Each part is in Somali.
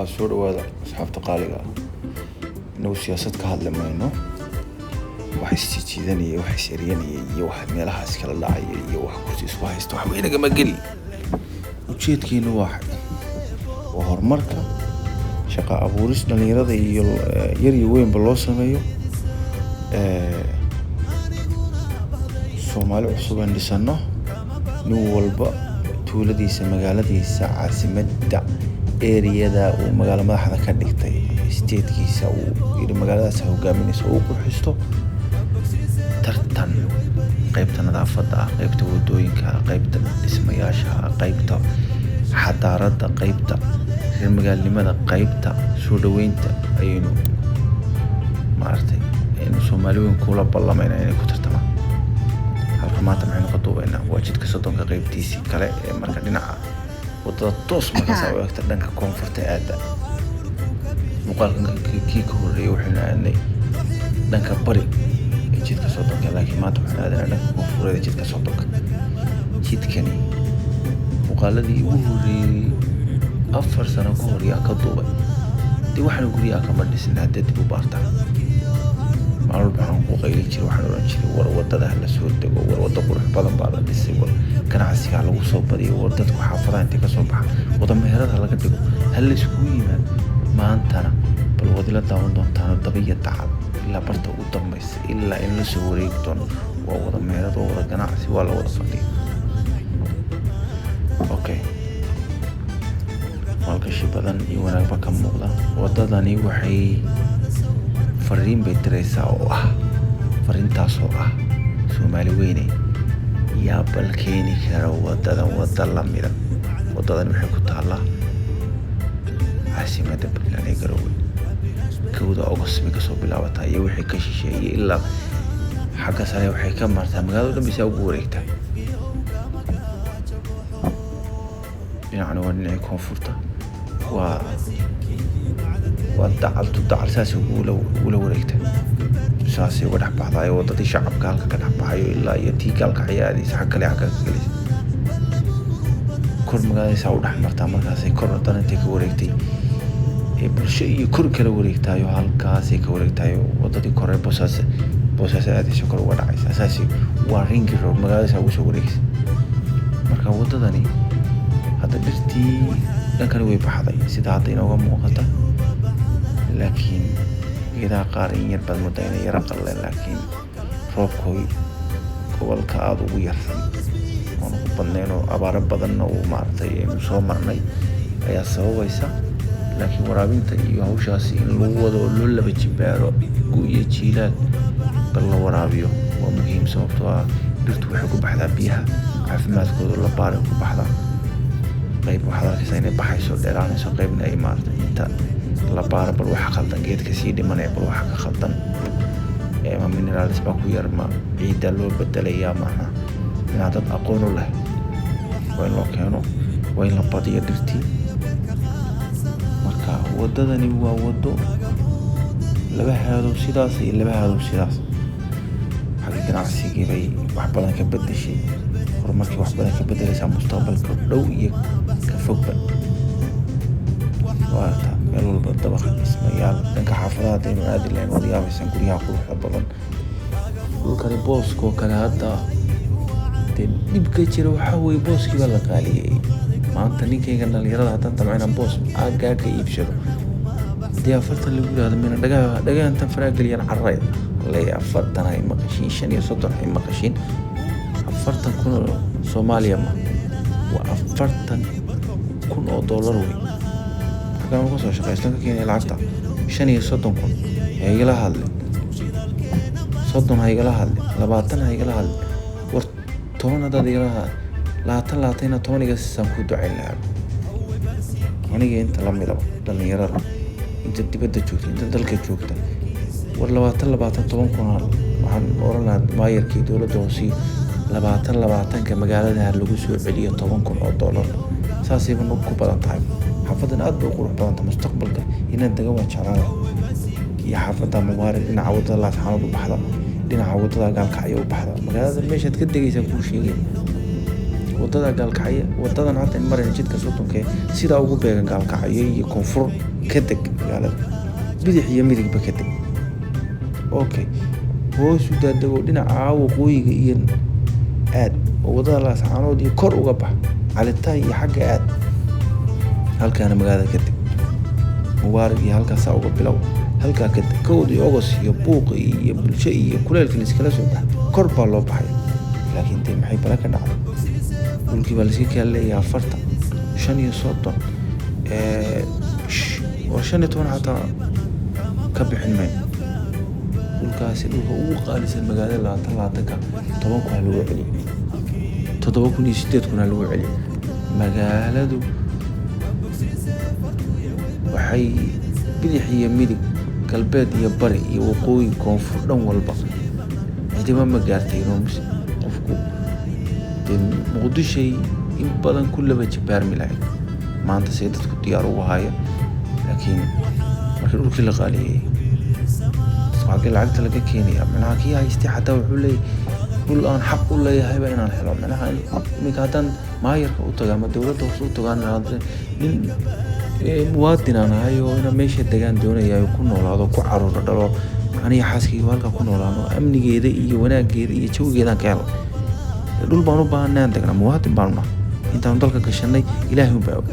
soo dhawaada asxaabta qaaliga ah. Inuu siyaasad ka hadli mayno, wax isjiidanaya, wax isiryanaya iyo wax meelaha iskala dhacaya iyo wax kursi isku haysta wax weyn gama geli. Ujeedkeenu waa horumarka, shaqo abuuris dhalinyarada iyo yar iyo weynba loo sameeyo. Soomaali cusub aan dhisano, nin walba tuuladiisa, magaaladiisa, caasimadda area-da uu magaalo madaxda ka dhigtay state-kiisa uu yiri magaaladaas hogaaminayso uu qurxisto. Tartan qaybta nadaafadda, qaybta wadooyinka, qaybta dhismayaasha, qaybta xadaarada, qaybta reer magaalnimada, qaybta soo dhaweynta ayaynu maartay in Soomaaliyeed kula ballamayna inay ku tartamaan. halka maanta maxaynu ka duubaynaa waa jidka Sodonka qaybtiisii kale ee marka dhinaca wadada toos marka soo eegta dhanka koonfurta aada muuqaalka kii ka horeeyay waxaynu aadnay dhanka bari ee jidka Sodonka, laakiin maanta waxaynu aadnay dhanka koonfureed ee jidka Sodonka. jidkani muuqaaladii ugu horeeyay 4 sano ka hor yaa ka duubay dib waxaan guriga kama dhisin hadda dib u baartaan maalmo baan ku qayli jiray waxaan oran jiray war wadada la soo dego war wada qurux badan baa la dhisay war ganacsiga lagu soo badiyo war dadku xaafadaha inta ka soo baxa wada meherada laga dhigo hal isku yimaad maantana bal wadila daawan doontaan dabiya tacab ilaa barta ugu dambaysa ilaa in la soo wareegi doono waa wada meherada wada ganacsi waa la wada fadhiyo. Okay, maalgashi badan iyo wanaagba ka muuqda. Wadadani waxay fariin bay diraysaa oo ah fariintaas oo ah Soomaali weyne yaa bal keeni kara wadadan wada la mida. Wadadan waxay ku taallaa caasimadda Puntland ee Garowe. Kowda August ka soo bilaabatay iyo wixii ka shisheeyay ilaa xagga sare waxay ka martaa magaalada dhammaysa ugu wareegtay. يعني ونعي كونفورتا دعل ساسي ولا وريته ساسي ودح بعضاي ودتي شعب قال كدح بحيو إلا يتي قال كعيادي سحق لي حق جليس كل مقالي ساو دح مرتا مركاسي كل رطان انتي كوريكتي بالشيء كل كلا وريكتايو هالكاسي كوريكتايو ودتي كوري بوساس هذه شكر ودعي أساسي وارينجي رو مقالي ساو سو وريكس مركا ودتني هذا درتي لكن هو بحضي سيدا عطينا وموقتا لكن إذا قارين يربط مدينة يرقل لكن روبكوي كوال كعاد وير ونقبلنينو أبارب بدنو ومارتي مصومرني أيا سوويسا لكن ورابين تأيو هوشاسي لوودو لولا بجبارو قوية جيلات بالله ورابيو ومهم سوفتوا درتو حكو بحدا بيها عفمات كودو لباركو بحدا qayb waxa la kasay inay baxayso dheeraanayso qaybna ay maartay inta la baaro bal waxa khaldan geedka sii dhimanay bal waxa ka khaldan ma minerals ba ku yar ma ciida loo bedelayaa maaha inaad dad aqoon u leh way loo keeno way la badiyo dhirtii. marka wadadani waa wado laba haado sidaas iyo laba haado sidaas xagga ganacsiga bay wax badan ka bedeshay horumarkii wax badan ka bedelaysaa mustaqbalka dhow iyo ka fogba. waata meel walba dabaq dhismayaal dhanka xaafadaha aynu aadi lahayn wadayaabaysan guryaha quruxda badan dhulkani booskoo kale hadda dee dhibka jira waxaa weeye booskii baa la qaaliyey. maanta ninkayga dhalinyarada haddaan damcayna boos aagaa ka iibsado haddii 40 lagu yidhaahdo mina dhagaa intan faraageliyaan carreed leeya 40 hay maqashiin 35 hay maqashiin 40 kun oo Soomaaliya ma waa 40 kun oo dollar wey. Halkaan ku soo shaqaysan ka keenay lacagta 35 kun ee igala hadlay 30 hay igala hadlay 20 hay igala hadlay war 10 dad igala hadlay 20 iga san ku ducayn lahaa aniga inta la midaba dhalinyarada inta dibadda joogta inta dalka joogta war 20 kun waxaan oran lahaa maayarkii dowladda hoose 20 ka magaalada lagu soo celiyo 10 kun oo dollar saasiba noo ku badan tahay. xafadan aad bay qurux badan tahay mustaqbalka inaan daga waa jeclaan iyo xafada Mubaarak dhinaca wadada la saxan u baxda dhinaca wadada gaalka ayaa u baxda magaalada meeshaad ka degaysa ku sheegay wadada gaalkacyo wadadan hadda in marayna jidka Sodonka sida ugu beegan gaalkacyo iyo koonfur ka deg magaalada bidix iyo midigba ka deg okay hoos u daadago dhinaca waqooyiga iyo aad wadada la saxanood iyo kor uga bax calitaan iyo xagga aad halkaana magaalada ka deg mubarak iyo halkaas uga bilow halka ka deg koodii ogos iyo buuq iyo bulsho iyo kuleelka iskala soo bax kor baa loo baxay laakiin tay maxay bala ka dhacday dhulkii baa iska kaleeyaa 40 35 15 حتى كبحنا dhulkaasi dhulka ugu qaalisan magaalada la taga 10 kun lagu celi 7,800 kun lagu celi magaaladu waxay bidix iyo midig galbeed iyo bari iyo waqooyi koonfur dhan walba cidima ma gaartay rooms qofku muqdisho in badan kullaba jabaar milay maanta say dadku diyaar u haya laakiin markii dhulkii la qaaliyay waxaa lacagta laga keenaya macnaha kii haystay xataa wuxuu leeyahay dhul aan xaq u leeyahay inaan helo macnaha iminka haddaan maayarka u tago ama dowladda hoose u tago nin muwaadin aan ahay oo inaan meesha degaan doonaya ku noolaado ku caruuro dhalo aniga xaaskayga halka ku noolaano amnigeeda iyo wanaageeda iyo jawigeedaan ka helo dhul baan u baahanay degnaa muwaadin baan nahay intaan dalka gashanay ilaahay baa og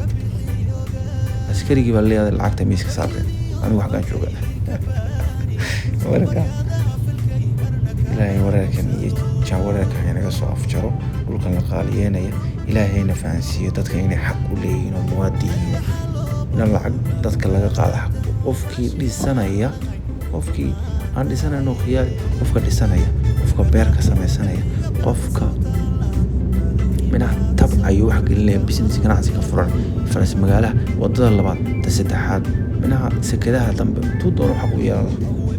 askarigii baa leeyahay lacagta miiska saareen anigu wax gaan joogaa warka ilaahay wararkan iyo jaawarka inaga soo afjaro dhulkan la qaaliyeynaya ilaahayna fahansiyo dadka inay xaq u leeyihiin oo muwaadiniin in lacag dadka laga qaado xaq qofkii dhisanaya qofkii aan dhisanayno khiyaar qofka dhisanaya qofka beerka samaysanaya qofka minax tabcayo wax gelinaya business ganacsiga furan faras magaalaha wadada labaad ta saddexaad minaha sakadaha dambe tuu doono xaq u yeelan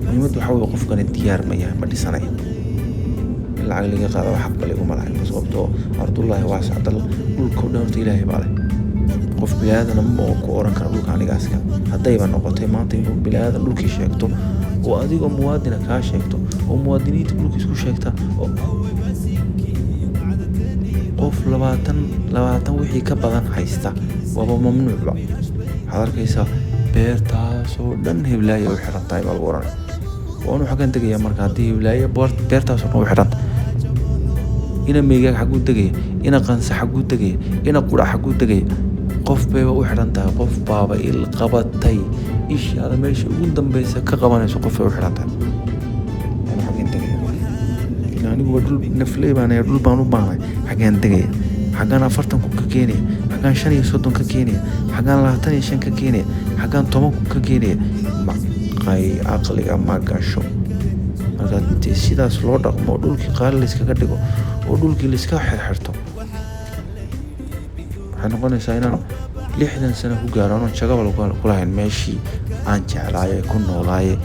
muhiimadu waxa weeye qofkan diyaar ma yahay ma dhisanayo lacag laga qaado xaq bal igu malahay sababtoo ardullahi waa sacdal dhulka dhawrta ilaahay baa leh qof bilaadan ma ku oran karo dhulka anigaska hadayba noqotay maanta inuu bilaadan dhulkii sheegto oo adigoo muwaadina ka sheegto oo muwaadiniinta dhulka isku sheegta qof 20 wixii ka badan haysta waa mamnuuc ba hadalkaysa beertaas oo dhan heblaaya u xiran tahay bal waran oo xagan tagaya marka hadii heblaaya beertaas oo xiran ina meega xagu tagay ina qansa xagu tagay ina qura xagu tagay qof bay u xiran tahay qof baaba il qabatay ishaada meesha ugu dambaysa ka qabanayso qof u xiran tahay ana xagan tagay anigu wadul naflay baan dhul baan u baahnay xagan tagay xagan 40 ku ka keenay xagan 35 ka keenay xagan 25 ka keenay xagan 10 ka keenay maqay aqliga ma gasho marka sidaas loo dhaqmo dhulkii qaal la iska dhigo oo dhulkii la iska xirxirto waxaan noqonaysaa inaan 60 sano ku gaaro oo jagaba ku lahayn meeshii aan jeclaayay ku noolaayay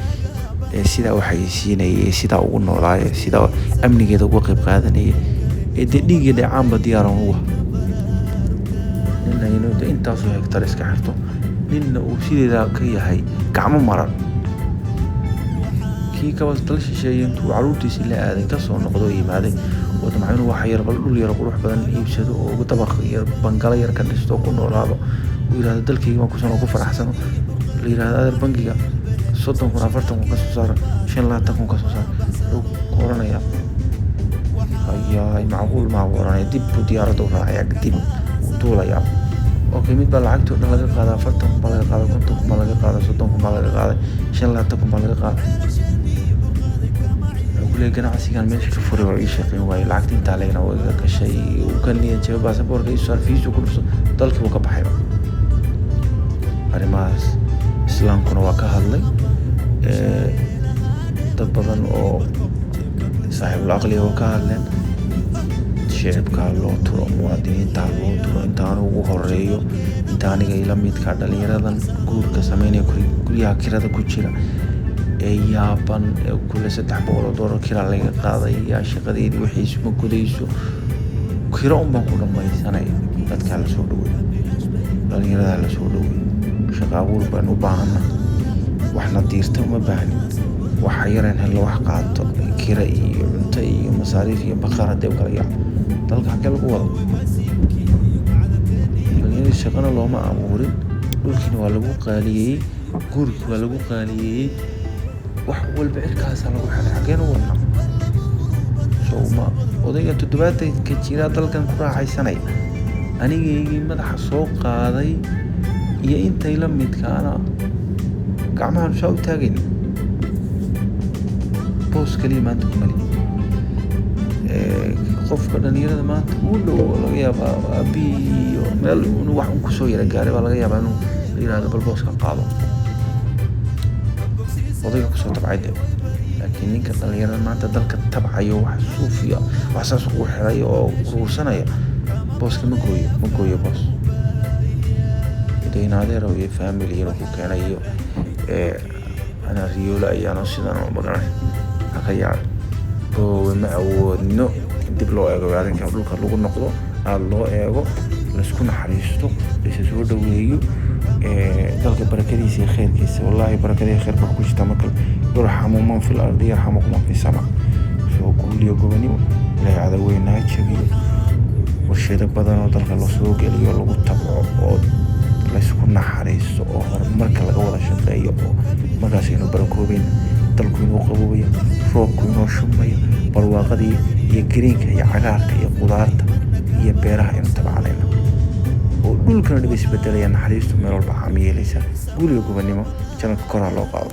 sida waxay siinayay sida ugu noolaayay sida amnigeeda ugu qayb qaadanayay dhiigga caamba diyaaran uga inaynu intaas oo hektar iska xirto ninna uu sideeda ka yahay gacmo maran kii ka wasdal shisheeyay intuu caruurtiisa la aaday ka soo noqdo yimaaday wadamacaynu waxa yar bal dhul yar qurux badan iibsado oo ugu dabaq yar bangala yar ka dhisto ku noolaado uu yiraahdo dalkayga ma ku soo faraxsano la yiraahdo bangiga 30 kun 40 kun ka soo saar 50 kun ka soo saar oo qoranaya ayaa macquul ma waran dib u diyaarado raacay dib u duulaya okay mid baa lacagta oo laga qaada 40 kun laga qaada 50 kun laga qaada 30 kun laga qaada 50 kun laga qaada kulay ganacsigan meesha ka furay oo shaqeyn way lacagta inta leeyna way ka shay uu kan niyo jiro baasaboorka iyo sarfiisu ku dhufto dalka uu ka baxay arimaas islaamkuna waa ka hadlay dad badan oo صاحب العقل هو كهلن شعب كهلو ترى مواطنين تعلو ترى إنتانو وهريو إنتاني جاي لم يتكاد ليرادن كور كسميني كريا كيرا كوتشيرا يابان كل ستة بقولو دور كيرا لين قاضي يا شقدي وحيس مكوديسو كيرا بقولو ما يسنا بتكال سودوي ليرادن سودوي شقاول بنو بانا وإحنا ديرته ما باني وحيران هلا وحقاته كيرا iyo cunto iyo masaariif iyo baqara deew kala yaab dalka xaq lagu wado shaqana looma abuurin, dhulkiina waa lagu qaaliyey, gurigii waa lagu qaaliyey, wax walba cirkaasaa lagu xiray. Xageen u wadnaa? ma odayga 70 jira dalkan ku raaxaysanaya, anigaygii madaxa soo qaaday iyo intay la midkaana gacmahan saa u taagayna. boos kaliya maanta kuma leh. qofka dhalinyarada maanta uu dhow laga yaabaa aabihii iyo meel inuu wax ku soo yara gaaray baa laga yaabaa inuu yiraahdo bal booska qaado, odayga kusoo tabcay de. laakiin ninka dhalinyarada maanta dalka tabcayo wax suufiya wax saas ugu xiray oo uruursanaya, booska ma gooyo boos. Idaynadeero iyo family iyo ku keenayo ana riyoola ayaana sidaan u magaray akayaa oo ma awoodno dib loo eego arrinka dhulka lagu noqdo, aad loo eego, la isku naxariisto, la soo dhaweeyo dalka barakadiisa iyo khayrkiisa. wallahi barakada iyo khayrka ku jirta marka yarhamu man fil ardi yarhamukum man fis sama. soo kuuliyo gobonimo ilaahay cadaweynaha jabiyo, warshado badan oo dalka la soo geliyo lagu tabco oo la isku naxariisto oo horumarka laga wada shaqeeyo, oo markaas inuu barakoobin dalku inuu qaboobayo, roobku inuu shumayo, barwaaqadii iyo greenka iyo cagaarka iyo qudaarta iyo beeraha inuu tabcanayno, oo dhulkana dhib isbedelaya, naxariistu meel walba caamiyeelaysa. guuliyo gobonimo janalka kor ha loo qaado.